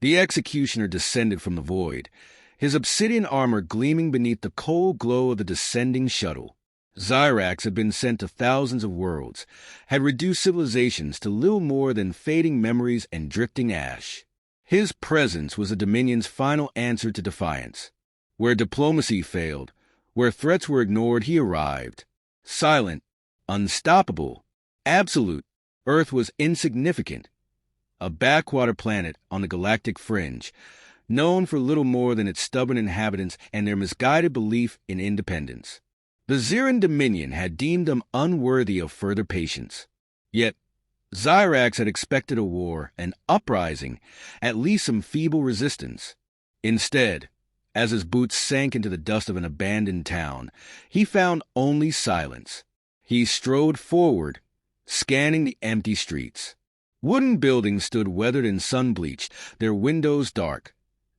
The executioner descended from the void, his obsidian armor gleaming beneath the cold glow of the descending shuttle. Xyrax had been sent to thousands of worlds, had reduced civilizations to little more than fading memories and drifting ash. His presence was the Dominion's final answer to defiance. Where diplomacy failed, where threats were ignored, he arrived. Silent, unstoppable, absolute. Earth was insignificant. A backwater planet on the galactic fringe, known for little more than its stubborn inhabitants and their misguided belief in independence. The Xyran Dominion had deemed them unworthy of further patience. Yet, Xyrax had expected a war, an uprising, at least some feeble resistance. Instead, as his boots sank into the dust of an abandoned town, he found only silence. He strode forward, scanning the empty streets. Wooden buildings stood weathered and sun-bleached, their windows dark,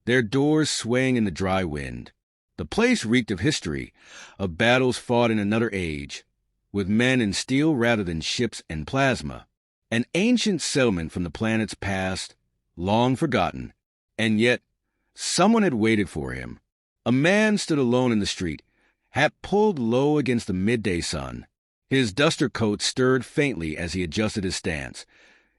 their doors swaying in the dry wind. The place reeked of history, of battles fought in another age, with men in steel rather than ships and plasma. An ancient settlement from the planet's past, long forgotten, and yet someone had waited for him. A man stood alone in the street, hat pulled low against the midday sun. His duster coat stirred faintly as he adjusted his stance,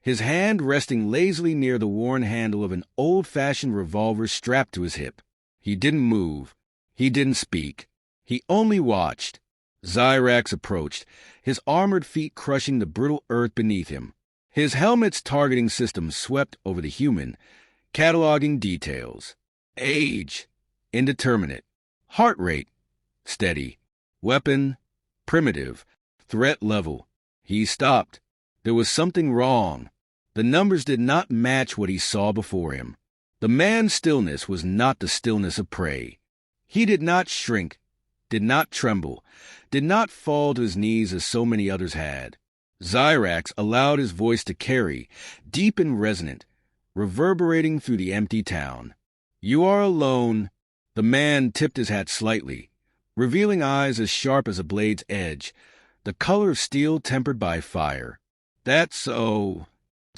his hand resting lazily near the worn handle of an old-fashioned revolver strapped to his hip. He didn't move. He didn't speak. He only watched. Xyrax approached, his armored feet crushing the brittle earth beneath him. His helmet's targeting system swept over the human, cataloging details. Age, indeterminate. Heart rate, steady. Weapon, primitive. Threat level. He stopped. There was something wrong. The numbers did not match what he saw before him. The man's stillness was not the stillness of prey. He did not shrink, did not tremble, did not fall to his knees as so many others had. Xyrax allowed his voice to carry, deep and resonant, reverberating through the empty town. You are alone. The man tipped his hat slightly, revealing eyes as sharp as a blade's edge, the color of steel tempered by fire. That's so.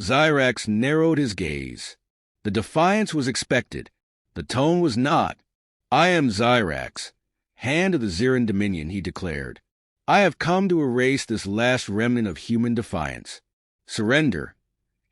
Xyrax narrowed his gaze. The defiance was expected. The tone was not. I am Xyrax, Hand of the Xyran Dominion, he declared. I have come to erase this last remnant of human defiance. Surrender,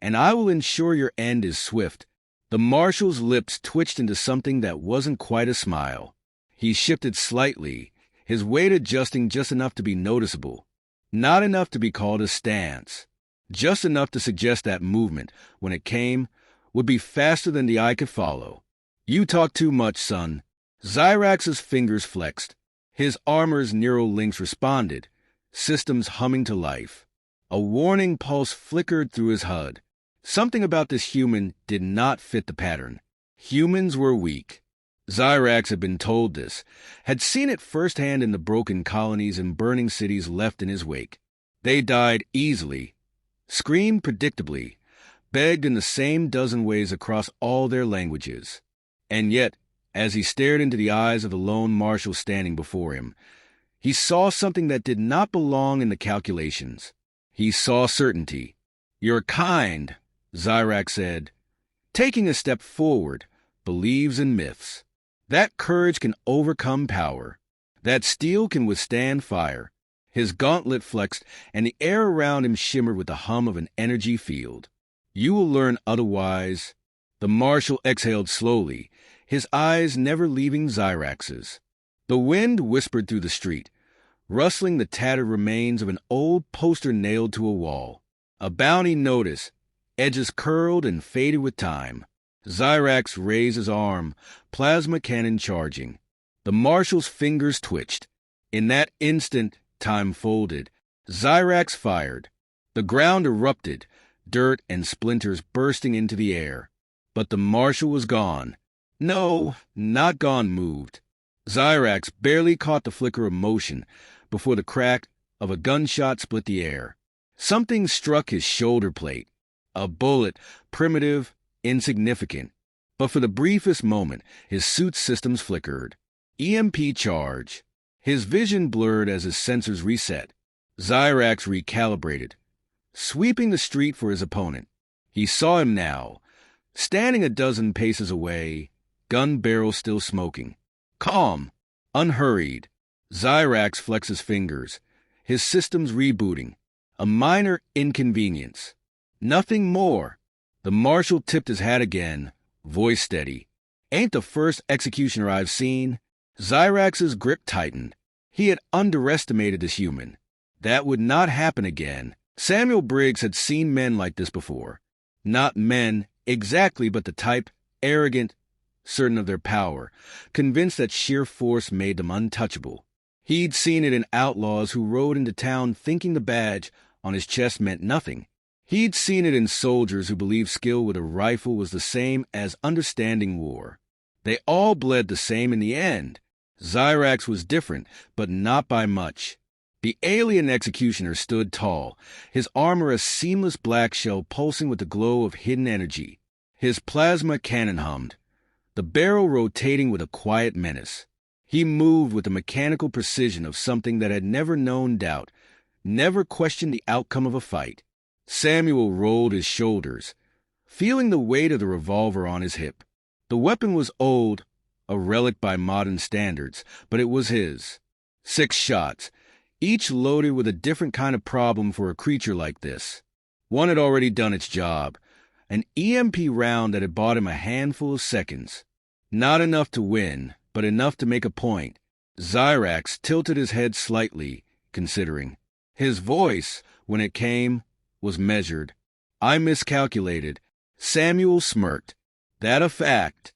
and I will ensure your end is swift. The Marshal's lips twitched into something that wasn't quite a smile. He shifted slightly, his weight adjusting just enough to be noticeable, not enough to be called a stance, just enough to suggest that movement, when it came, would be faster than the eye could follow. You talk too much, son. Xyrax's fingers flexed. His armor's neural links responded, systems humming to life. A warning pulse flickered through his HUD. Something about this human did not fit the pattern. Humans were weak. Xyrax had been told this, had seen it firsthand in the broken colonies and burning cities left in his wake. They died easily, screamed predictably, begged in the same dozen ways across all their languages. And yet, as he stared into the eyes of the lone Marshal standing before him, he saw something that did not belong in the calculations. He saw certainty. Your kind, Xyrax said, taking a step forward, believes in myths. That courage can overcome power. That steel can withstand fire. His gauntlet flexed, and the air around him shimmered with the hum of an energy field. You will learn otherwise. The Marshal exhaled slowly, his eyes never leaving Xyrax's. The wind whispered through the street, rustling the tattered remains of an old poster nailed to a wall. A bounty notice, edges curled and faded with time. Xyrax raised his arm, plasma cannon charging. The Marshal's fingers twitched. In that instant, time folded. Xyrax fired. The ground erupted, dirt and splinters bursting into the air. But the Marshal was gone. No, not gone, moved. Xyrax barely caught the flicker of motion before the crack of a gunshot split the air. Something struck his shoulder plate. A bullet, primitive, insignificant. But for the briefest moment, his suit's systems flickered. EMP charge. His vision blurred as his sensors reset. Xyrax recalibrated, sweeping the street for his opponent. He saw him now, Standing a dozen paces away, gun barrel still smoking. Calm, unhurried, Zyrax flexes fingers, his systems rebooting. A minor inconvenience. Nothing more. The Marshal tipped his hat again, voice steady. Ain't the first executioner I've seen. Zyrax's grip tightened. He had underestimated this human. That would not happen again. Samuel Briggs had seen men like this before. Not men exactly, but the type, arrogant, certain of their power, convinced that sheer force made them untouchable. He'd seen it in outlaws who rode into town thinking the badge on his chest meant nothing. He'd seen it in soldiers who believed skill with a rifle was the same as understanding war. They all bled the same in the end. Zyrax was different, but not by much. The alien executioner stood tall, his armor a seamless black shell pulsing with the glow of hidden energy. His plasma cannon hummed, the barrel rotating with a quiet menace. He moved with the mechanical precision of something that had never known doubt, never questioned the outcome of a fight. Samuel rolled his shoulders, feeling the weight of the revolver on his hip. The weapon was old, a relic by modern standards, but it was his. 6 shots, each loaded with a different kind of problem for a creature like this. One had already done its job, an EMP round that had bought him a handful of seconds. Not enough to win, but enough to make a point. Zyrax tilted his head slightly, considering. His voice, when it came, was measured. I miscalculated. Samuel smirked. That a fact.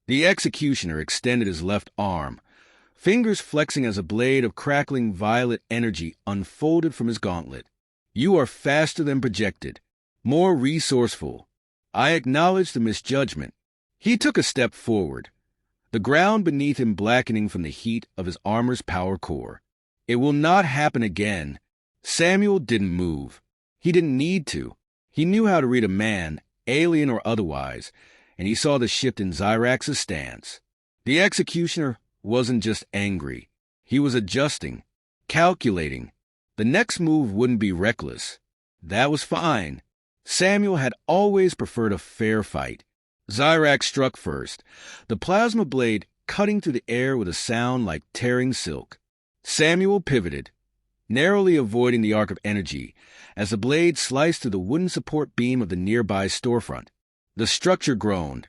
The executioner extended his left arm, fingers flexing as a blade of crackling violet energy unfolded from his gauntlet. You are faster than projected, more resourceful. I acknowledge the misjudgment. He took a step forward, the ground beneath him blackening from the heat of his armor's power core. It will not happen again. Samuel didn't move. He didn't need to. He knew how to read a man, alien or otherwise, and he saw the shift in Zyrax's stance. The executioner wasn't just angry. He was adjusting, calculating. The next move wouldn't be reckless. That was fine. Samuel had always preferred a fair fight. Zyrax struck first, the plasma blade cutting through the air with a sound like tearing silk. Samuel pivoted, narrowly avoiding the arc of energy, as the blade sliced through the wooden support beam of the nearby storefront. The structure groaned,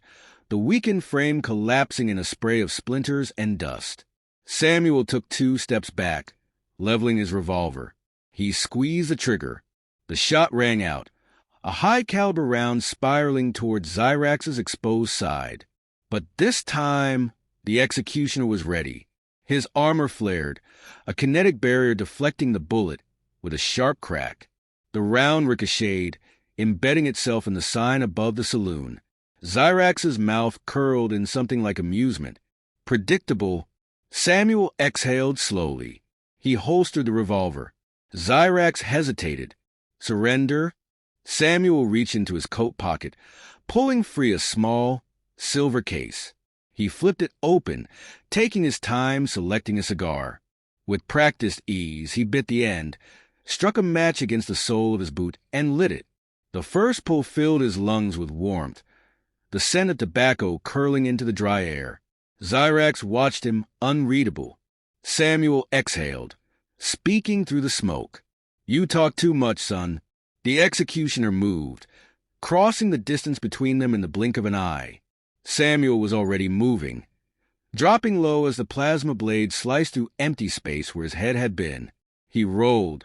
the weakened frame collapsing in a spray of splinters and dust. Samuel took 2 steps back, leveling his revolver. He squeezed the trigger. The shot rang out, a high-caliber round spiraling towards Zyrax's exposed side. But this time, the executioner was ready. His armor flared, a kinetic barrier deflecting the bullet with a sharp crack. The round ricocheted, embedding itself in the sign above the saloon. Zyrax's mouth curled in something like amusement. Predictable, Samuel exhaled slowly. He holstered the revolver. Zyrax hesitated. Surrender? Samuel reached into his coat pocket, pulling free a small, silver case. He flipped it open, taking his time selecting a cigar. With practiced ease, he bit the end, struck a match against the sole of his boot, and lit it. The first pull filled his lungs with warmth, the scent of tobacco curling into the dry air. Zyrax watched him, unreadable. Samuel exhaled, speaking through the smoke. You talk too much, son. The executioner moved, crossing the distance between them in the blink of an eye. Samuel was already moving, dropping low as the plasma blade sliced through empty space where his head had been. He rolled,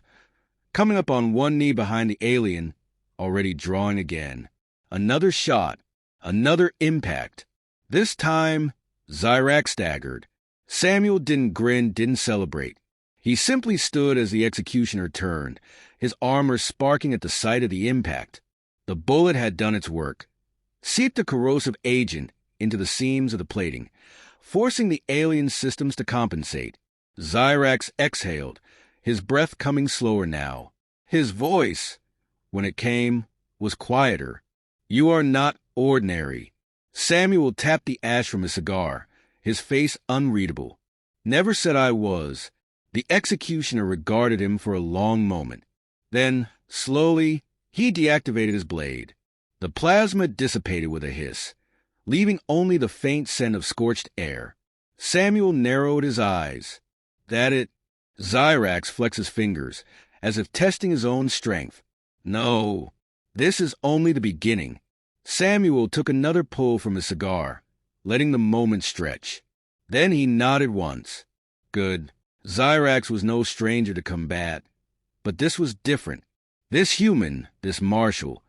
coming up on one knee behind the alien, already drawing again. Another shot, another impact. This time, Zyrax staggered. Samuel didn't grin, didn't celebrate. He simply stood as the executioner turned, his armor sparking at the sight of the impact. The bullet had done its work, seeped a corrosive agent into the seams of the plating, forcing the alien systems to compensate. Zyrax exhaled, his breath coming slower now. His voice, when it came, was quieter. You are not ordinary. Samuel tapped the ash from his cigar, his face unreadable. Never said I was. The executioner regarded him for a long moment. Then, slowly, he deactivated his blade. The plasma dissipated with a hiss, leaving only the faint scent of scorched air. Samuel narrowed his eyes. That it? Zyrax flexed his fingers, as if testing his own strength. No, this is only the beginning. Samuel took another pull from his cigar, letting the moment stretch. Then he nodded once. Good. Zyrax was no stranger to combat. But this was different. This human, this Marshal,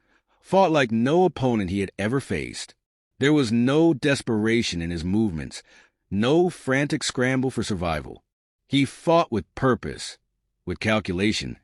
fought like no opponent he had ever faced. There was no desperation in his movements, no frantic scramble for survival. He fought with purpose, with calculation,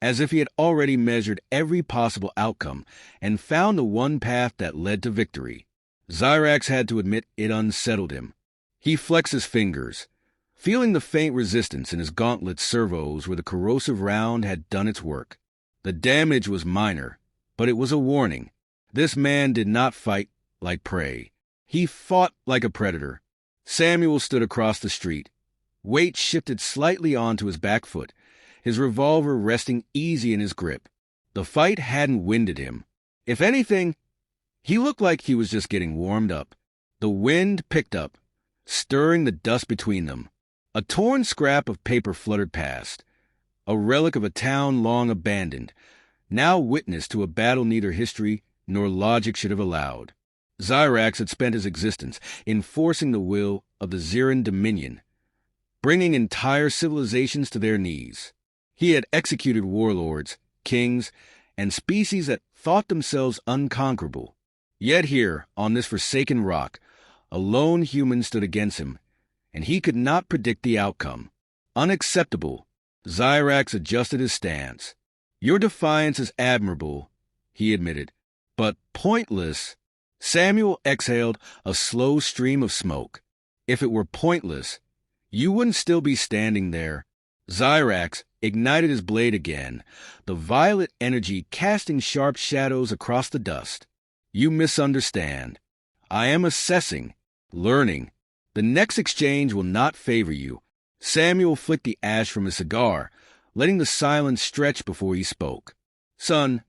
as if he had already measured every possible outcome and found the one path that led to victory. Zyrax had to admit it unsettled him. He flexed his fingers, feeling the faint resistance in his gauntlet servos where the corrosive round had done its work. The damage was minor, but it was a warning. This man did not fight like prey. He fought like a predator. Samuel stood across the street. Weight shifted slightly onto his back foot, his revolver resting easy in his grip. The fight hadn't winded him. If anything, he looked like he was just getting warmed up. The wind picked up, stirring the dust between them. A torn scrap of paper fluttered past, a relic of a town long abandoned, now witness to a battle neither history nor logic should have allowed. Zyrax had spent his existence enforcing the will of the Ziran Dominion, bringing entire civilizations to their knees. He had executed warlords, kings, and species that thought themselves unconquerable. Yet here, on this forsaken rock, a lone human stood against him, and he could not predict the outcome. Unacceptable. Zyrax adjusted his stance. Your defiance is admirable, he admitted, but pointless. Samuel exhaled a slow stream of smoke. If it were pointless, you wouldn't still be standing there. Zyrax ignited his blade again, the violet energy casting sharp shadows across the dust. You misunderstand. I am assessing, learning. The next exchange will not favor you. Samuel flicked the ash from his cigar, letting the silence stretch before he spoke. Son,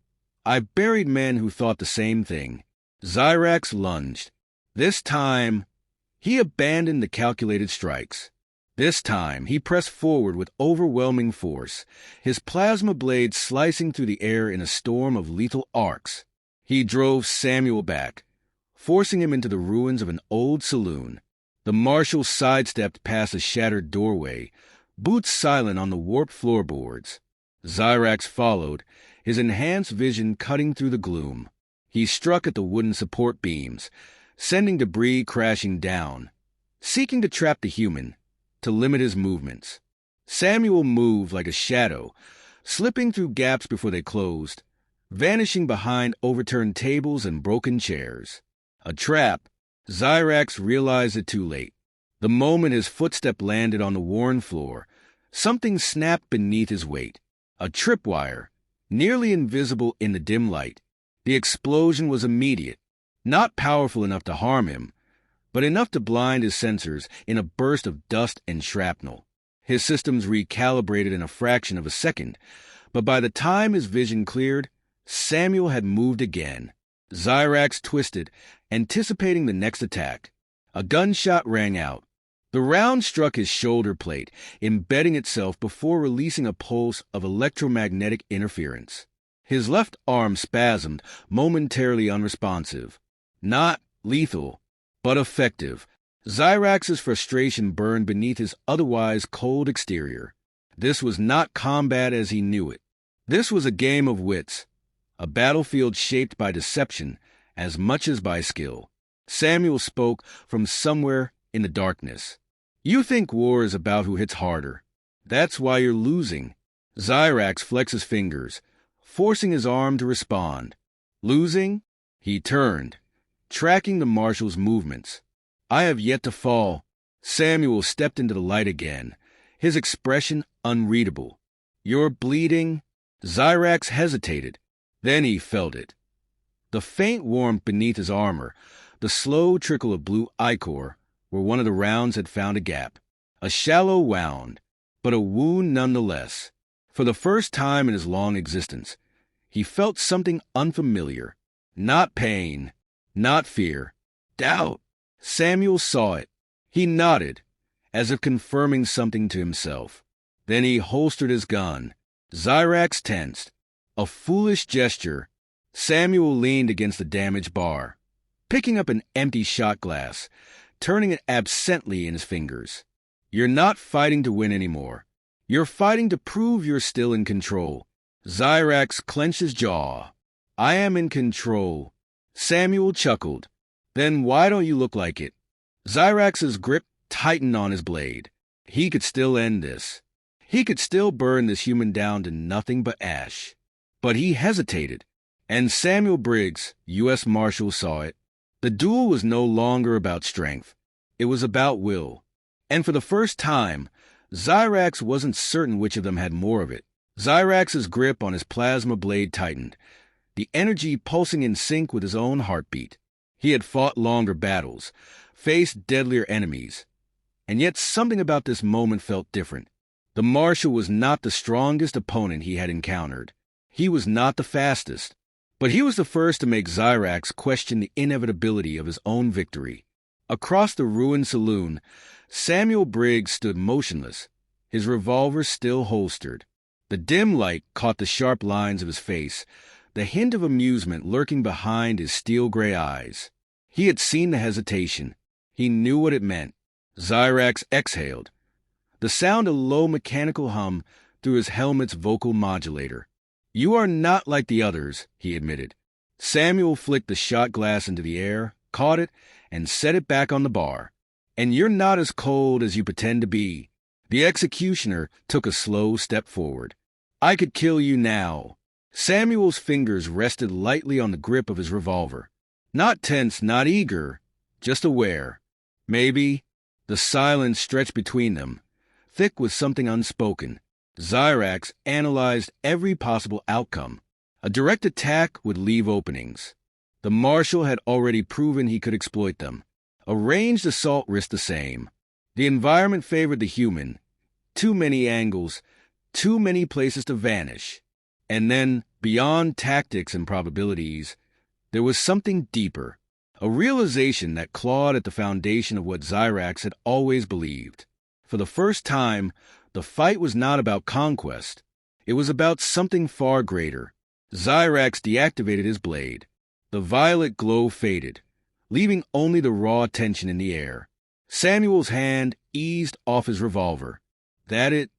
I've buried men who thought the same thing. Zyrax lunged. This time, he abandoned the calculated strikes. This time, he pressed forward with overwhelming force, his plasma blade slicing through the air in a storm of lethal arcs. He drove Samuel back, forcing him into the ruins of an old saloon. The Marshal sidestepped past a shattered doorway, boots silent on the warped floorboards. Zyrax followed, his enhanced vision cutting through the gloom. He struck at the wooden support beams, sending debris crashing down, seeking to trap the human, to limit his movements. Samuel moved like a shadow, slipping through gaps before they closed, vanishing behind overturned tables and broken chairs. A trap. Zyrax realized it too late. The moment his footstep landed on the worn floor, something snapped beneath his weight. A tripwire, nearly invisible in the dim light. The explosion was immediate, not powerful enough to harm him, but enough to blind his sensors in a burst of dust and shrapnel. His systems recalibrated in a fraction of a second, but by the time his vision cleared, Samuel had moved again. Zyrax twisted, anticipating the next attack. A gunshot rang out. The round struck his shoulder plate, embedding itself before releasing a pulse of electromagnetic interference. His left arm spasmed, momentarily unresponsive. Not lethal, but effective. Zyrax's frustration burned beneath his otherwise cold exterior. This was not combat as he knew it. This was a game of wits, a battlefield shaped by deception as much as by skill. Samuel spoke from somewhere in the darkness. You think war is about who hits harder. That's why you're losing. Zyrax flexed his fingers, forcing his arm to respond. Losing? He turned, tracking the Marshal's movements. I have yet to fall. Samuel stepped into the light again, his expression unreadable. You're bleeding? Zyrax hesitated. Then he felt it. The faint warmth beneath his armor, the slow trickle of blue ichor, where one of the rounds had found a gap. A shallow wound, but a wound nonetheless. For the first time in his long existence, he felt something unfamiliar. Not pain, not fear, doubt. Samuel saw it. He nodded, as if confirming something to himself. Then he holstered his gun. Zyrax tensed. A foolish gesture. Samuel leaned against the damaged bar, picking up an empty shot glass, turning it absently in his fingers. You're not fighting to win anymore. You're fighting to prove you're still in control. Zyrax clenched his jaw. I am in control. Samuel chuckled. Then why don't you look like it? Zyrax's grip tightened on his blade. He could still end this. He could still burn this human down to nothing but ash. But he hesitated, and Samuel Briggs, U.S. Marshal, saw it. The duel was no longer about strength. It was about will. And for the first time, Zyrax wasn't certain which of them had more of it. Zyrax's grip on his plasma blade tightened, the energy pulsing in sync with his own heartbeat. He had fought longer battles, faced deadlier enemies, and yet something about this moment felt different. The Marshal was not the strongest opponent he had encountered. He was not the fastest, but he was the first to make Zyrax question the inevitability of his own victory. Across the ruined saloon, Samuel Briggs stood motionless, his revolver still holstered. The dim light caught the sharp lines of his face, the hint of amusement lurking behind his steel-gray eyes. He had seen the hesitation. He knew what it meant. Zyrax exhaled, the sound a low mechanical hum through his helmet's vocal modulator. You are not like the others, he admitted. Samuel flicked the shot glass into the air, caught it, and set it back on the bar. And you're not as cold as you pretend to be. The executioner took a slow step forward. I could kill you now. Samuel's fingers rested lightly on the grip of his revolver. Not tense, not eager, just aware. Maybe. The silence stretched between them, thick with something unspoken. Zyrax analyzed every possible outcome. A direct attack would leave openings. The Marshal had already proven he could exploit them. A ranged assault risked the same. The environment favored the human. Too many angles, too many places to vanish. And then, beyond tactics and probabilities, there was something deeper. A realization that clawed at the foundation of what Zyrax had always believed. For the first time, the fight was not about conquest. It was about something far greater. Zyrax deactivated his blade. The violet glow faded, leaving only the raw tension in the air. Samuel's hand eased off his revolver. That it?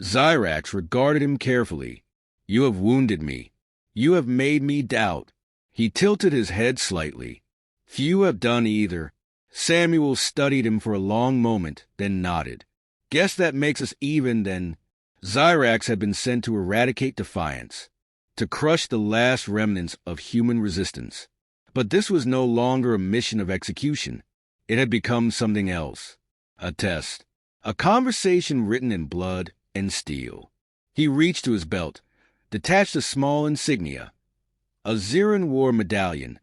Zyrax regarded him carefully. You have wounded me. You have made me doubt. He tilted his head slightly. Few have done either. Samuel studied him for a long moment, then nodded. Guess that makes us even, then. Zyrax had been sent to eradicate defiance, to crush the last remnants of human resistance. But this was no longer a mission of execution. It had become something else. A test. A conversation written in blood and steel. He reached to his belt, detached a small insignia. A Ziran War medallion,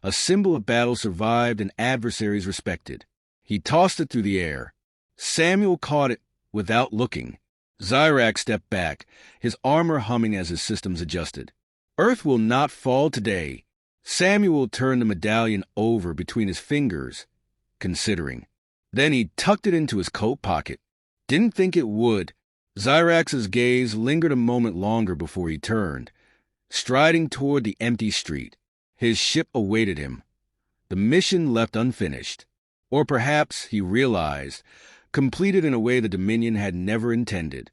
a symbol of battle survived and adversaries respected. He tossed it through the air. Samuel caught it without looking. Zyrax stepped back, his armor humming as his systems adjusted. Earth will not fall today. Samuel turned the medallion over between his fingers, considering. Then he tucked it into his coat pocket. Didn't think it would. Zyrax's gaze lingered a moment longer before he turned, striding toward the empty street. His ship awaited him. The mission left unfinished. Or perhaps, he realized, completed in a way the Dominion had never intended.